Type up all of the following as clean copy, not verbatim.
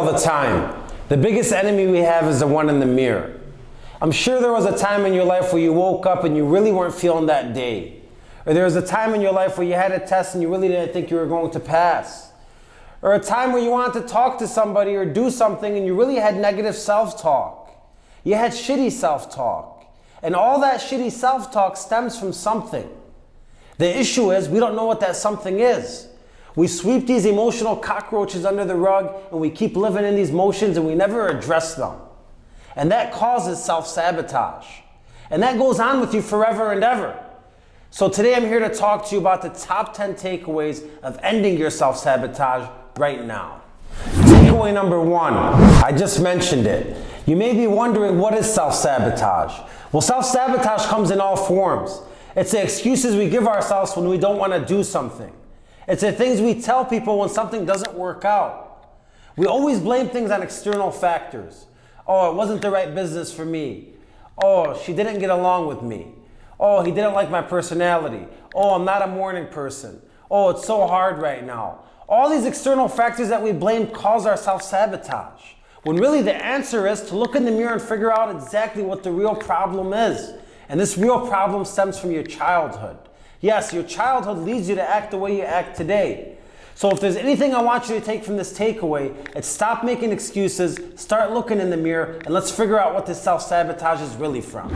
all the time. The biggest enemy we have is the one in the mirror. I'm sure there was a time in your life where you woke up and you really weren't feeling that day. Or there was a time in your life where you had a test and you really didn't think you were going to pass. Or a time where you wanted to talk to somebody or do something and you really had negative self-talk. You had shitty self-talk. And all that shitty self-talk stems from something. The issue is we don't know what that something is. We sweep these emotional cockroaches under the rug and we keep living in these motions and we never address them. And that causes self-sabotage. And that goes on with you forever and ever. So today I'm here to talk to you about the top 10 takeaways of ending your self-sabotage right now. Takeaway number 1, I just mentioned it. You may be wondering, what is self-sabotage? Well, self-sabotage comes in all forms. It's the excuses we give ourselves when we don't want to do something. It's the things we tell people when something doesn't work out. We always blame things on external factors. Oh, it wasn't the right business for me. Oh, she didn't get along with me. Oh, he didn't like my personality. Oh, I'm not a morning person. Oh, it's so hard right now. All these external factors that we blame cause our self-sabotage. When really the answer is to look in the mirror and figure out exactly what the real problem is. And this real problem stems from your childhood. Yes, your childhood leads you to act the way you act today. So if there's anything I want you to take from this takeaway, it's stop making excuses, start looking in the mirror, and let's figure out what this self-sabotage is really from.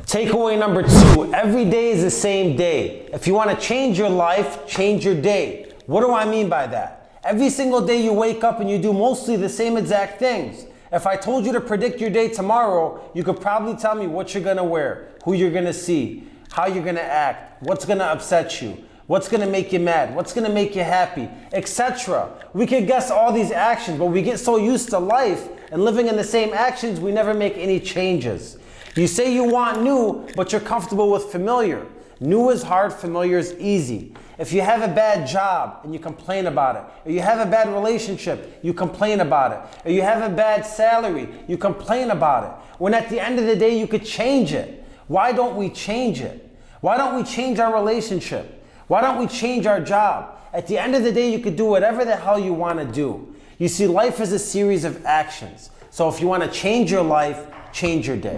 Takeaway number 2, every day is the same day. If you want to change your life, change your day. What do I mean by that? Every single day you wake up and you do mostly the same exact things. If I told you to predict your day tomorrow, you could probably tell me what you're going to wear, who you're going to see, how you're going to act, what's going to upset you, what's going to make you mad, what's going to make you happy, etc. We could guess all these actions, but we get so used to life and living in the same actions, we never make any changes. You say you want new, but you're comfortable with familiar. New is hard, familiar is easy. If you have a bad job and you complain about it, or you have a bad relationship, you complain about it, or you have a bad salary, you complain about it, when at the end of the day you could change it. Why don't we change it? Why don't we change our relationship? Why don't we change our job? At the end of the day, you could do whatever the hell you want to do. You see, life is a series of actions. So if you want to change your life, change your day.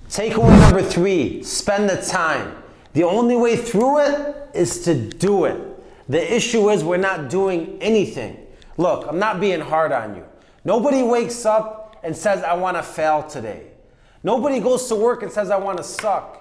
Takeaway number 3, spend the time. The only way through it is to do it. The issue is we're not doing anything. Look, I'm not being hard on you. Nobody wakes up and says, I want to fail today. Nobody goes to work and says, I want to suck.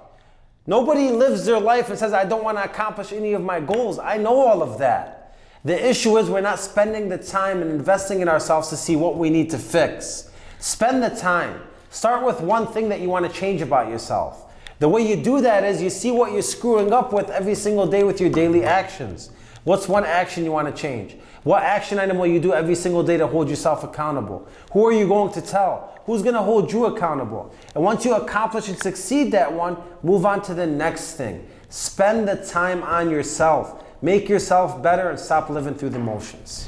Nobody lives their life and says, I don't want to accomplish any of my goals. I know all of that. The issue is we're not spending the time and investing in ourselves to see what we need to fix. Spend the time. Start with one thing that you want to change about yourself. The way you do that is you see what you're screwing up with every single day with your daily actions. What's one action you want to change? What action item will you do every single day to hold yourself accountable? Who are you going to tell? Who's going to hold you accountable? And once you accomplish and succeed that one, move on to the next thing. Spend the time on yourself. Make yourself better and stop living through the motions.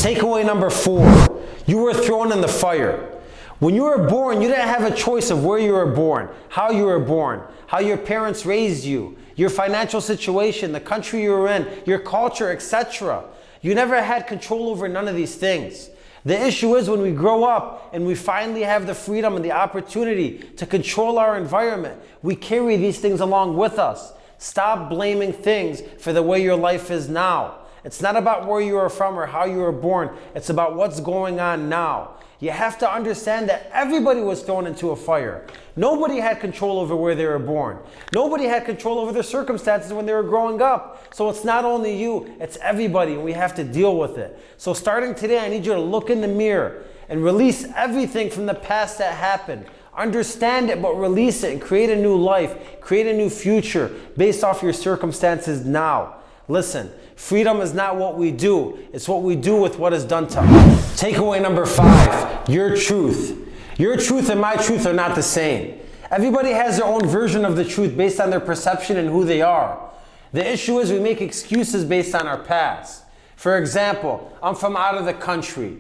Takeaway number 4, you were thrown in the fire. When you were born, you didn't have a choice of where you were born, how you were born, how your parents raised you, your financial situation, the country you were in, your culture, etc. You never had control over none of these things. The issue is when we grow up and we finally have the freedom and the opportunity to control our environment, we carry these things along with us. Stop blaming things for the way your life is now. It's not about where you are from or how you were born. It's about what's going on now. You have to understand that everybody was thrown into a fire. Nobody had control over where they were born. Nobody had control over their circumstances when they were growing up. So it's not only you, it's everybody, and we have to deal with it. So starting today, I need you to look in the mirror and release everything from the past that happened. Understand it, but release it and create a new life, create a new future based off your circumstances now. Listen, freedom is not what we do, it's what we do with what is done to us. Takeaway number 5, your truth. Your truth and my truth are not the same. Everybody has their own version of the truth based on their perception and who they are. The issue is we make excuses based on our past. For example, I'm from out of the country,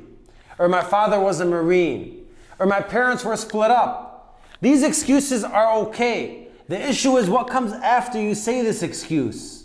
or my father was a Marine, or my parents were split up. These excuses are okay. The issue is what comes after you say this excuse.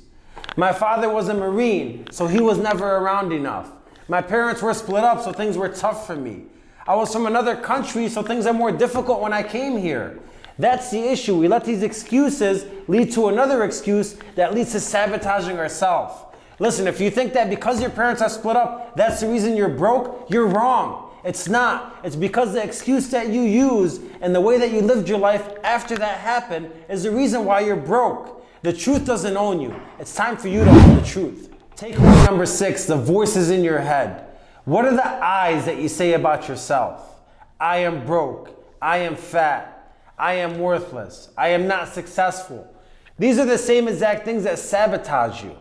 My father was a Marine, so he was never around enough. My parents were split up, so things were tough for me. I was from another country, so things are more difficult when I came here. That's the issue. We let these excuses lead to another excuse that leads to sabotaging ourselves. Listen, if you think that because your parents are split up, that's the reason you're broke, you're wrong. It's not. It's because the excuse that you use and the way that you lived your life after that happened is the reason why you're broke. The truth doesn't own you. It's time for you to own the truth. Takeaway number 6, the voices in your head. What are the I's that you say about yourself? I am broke. I am fat. I am worthless. I am not successful. These are the same exact things that sabotage you.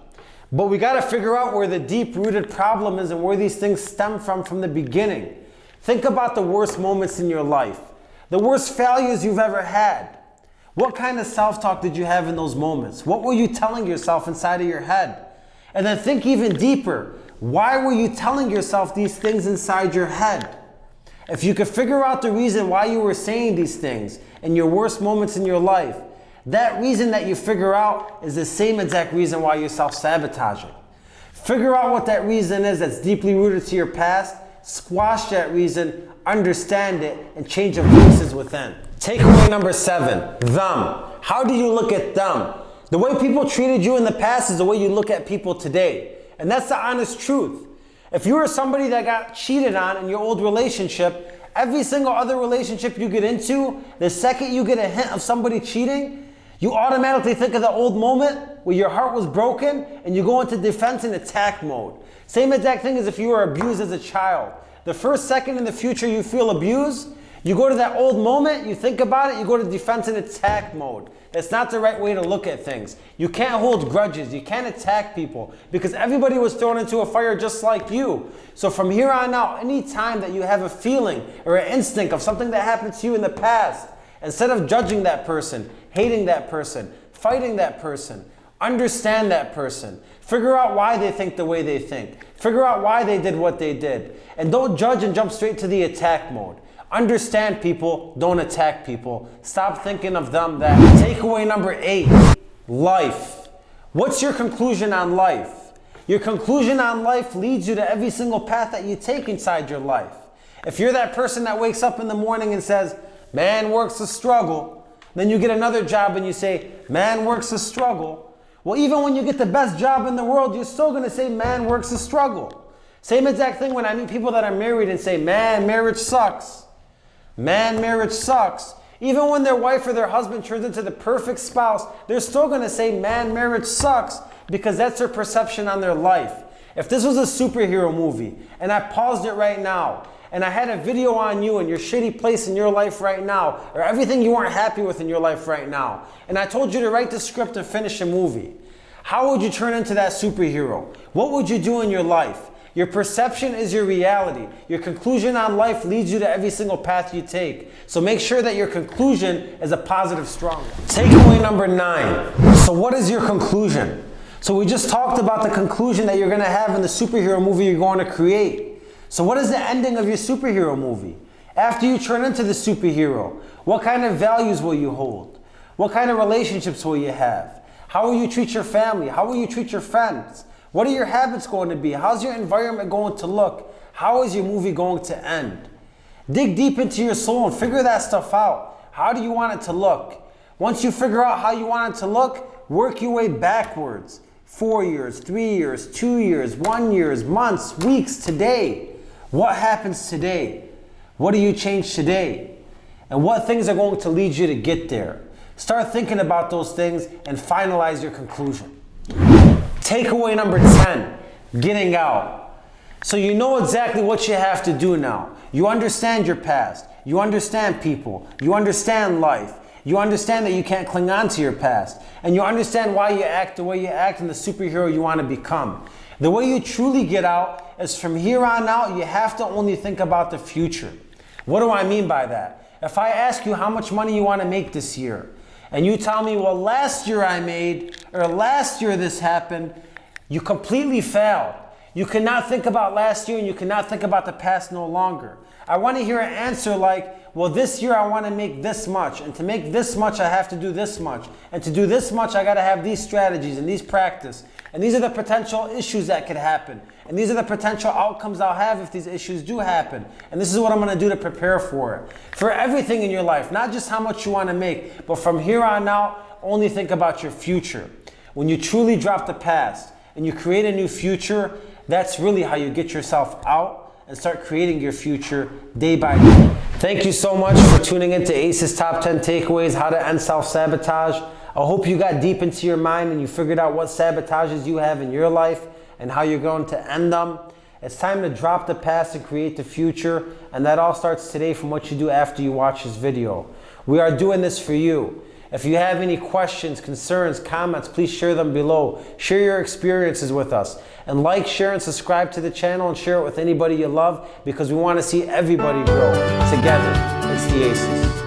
But we got to figure out where the deep-rooted problem is and where these things stem from the beginning. Think about the worst moments in your life, the worst failures you've ever had. What kind of self-talk did you have in those moments? What were you telling yourself inside of your head? And then think even deeper. Why were you telling yourself these things inside your head? If you could figure out the reason why you were saying these things in your worst moments in your life, that reason that you figure out is the same exact reason why you're self-sabotaging. Figure out what that reason is that's deeply rooted to your past, squash that reason, understand it, and change the voices within. Takeaway number 7, them. How do you look at them? The way people treated you in the past is the way you look at people today. And that's the honest truth. If you were somebody that got cheated on in your old relationship, every single other relationship you get into, the second you get a hint of somebody cheating, you automatically think of the old moment where your heart was broken and you go into defense and attack mode. Same exact thing as if you were abused as a child. The first second in the future you feel abused, you go to that old moment, you think about it, you go to defense and attack mode. That's not the right way to look at things. You can't hold grudges, you can't attack people because everybody was thrown into a fire just like you. So from here on out, any time that you have a feeling or an instinct of something that happened to you in the past, instead of judging that person, hating that person, fighting that person, understand that person. Figure out why they think the way they think. Figure out why they did what they did. And don't judge and jump straight to the attack mode. Understand people, don't attack people. Stop thinking of them that. Takeaway number 8, life. What's your conclusion on life? Your conclusion on life leads you to every single path that you take inside your life. If you're that person that wakes up in the morning and says, man works a struggle, then you get another job and you say, man works a struggle. Well, even when you get the best job in the world, you're still going to say, man works a struggle. Same exact thing when I meet people that are married and say, man, marriage sucks. Man, marriage sucks. Even when their wife or their husband turns into the perfect spouse, they're still going to say, man, marriage sucks, because that's their perception on their life. If this was a superhero movie and I paused it right now and I had a video on you and your shitty place in your life right now, or everything you weren't happy with in your life right now, and I told you to write the script and finish a movie, how would you turn into that superhero? What would you do in your life? Your perception is your reality. Your conclusion on life leads you to every single path you take. So make sure that your conclusion is a positive, strong one. Takeaway number 9. So what is your conclusion? So we just talked about the conclusion that you're going to have in the superhero movie you're going to create. So what is the ending of your superhero movie? After you turn into the superhero, what kind of values will you hold? What kind of relationships will you have? How will you treat your family? How will you treat your friends? What are your habits going to be? How's your environment going to look? How is your movie going to end? Dig deep into your soul and figure that stuff out. How do you want it to look? Once you figure out how you want it to look, work your way backwards. 4 years, 3 years, 2 years, 1 year, months, weeks, today. What happens today? What do you change today? And what things are going to lead you to get there? Start thinking about those things and finalize your conclusion. Takeaway number 10, getting out. So you know exactly what you have to do now. You understand your past. You understand people. You understand life. You understand that you can't cling on to your past. And you understand why you act the way you act and the superhero you want to become. The way you truly get out is from here on out, you have to only think about the future. What do I mean by that? If I ask you how much money you want to make this year, and you tell me, well, last year I made, or last year this happened, you completely failed. You cannot think about last year and you cannot think about the past no longer. I want to hear an answer like, well, this year I want to make this much, and to make this much I have to do this much, and to do this much I got to have these strategies and these practice. And these are the potential issues that could happen. And these are the potential outcomes I'll have if these issues do happen. And this is what I'm gonna do to prepare for it. For everything in your life, not just how much you wanna make, but from here on out, only think about your future. When you truly drop the past and you create a new future, that's really how you get yourself out and start creating your future day by day. Thank you so much for tuning into Ace's Top 10 Takeaways, How to End Self-Sabotage. I hope you got deep into your mind and you figured out what sabotages you have in your life and how you're going to end them. It's time to drop the past and create the future, and that all starts today from what you do after you watch this video. We are doing this for you. If you have any questions, concerns, comments, please share them below. Share your experiences with us. And like, share, and subscribe to the channel and share it with anybody you love, because we want to see everybody grow together. It's the Aces.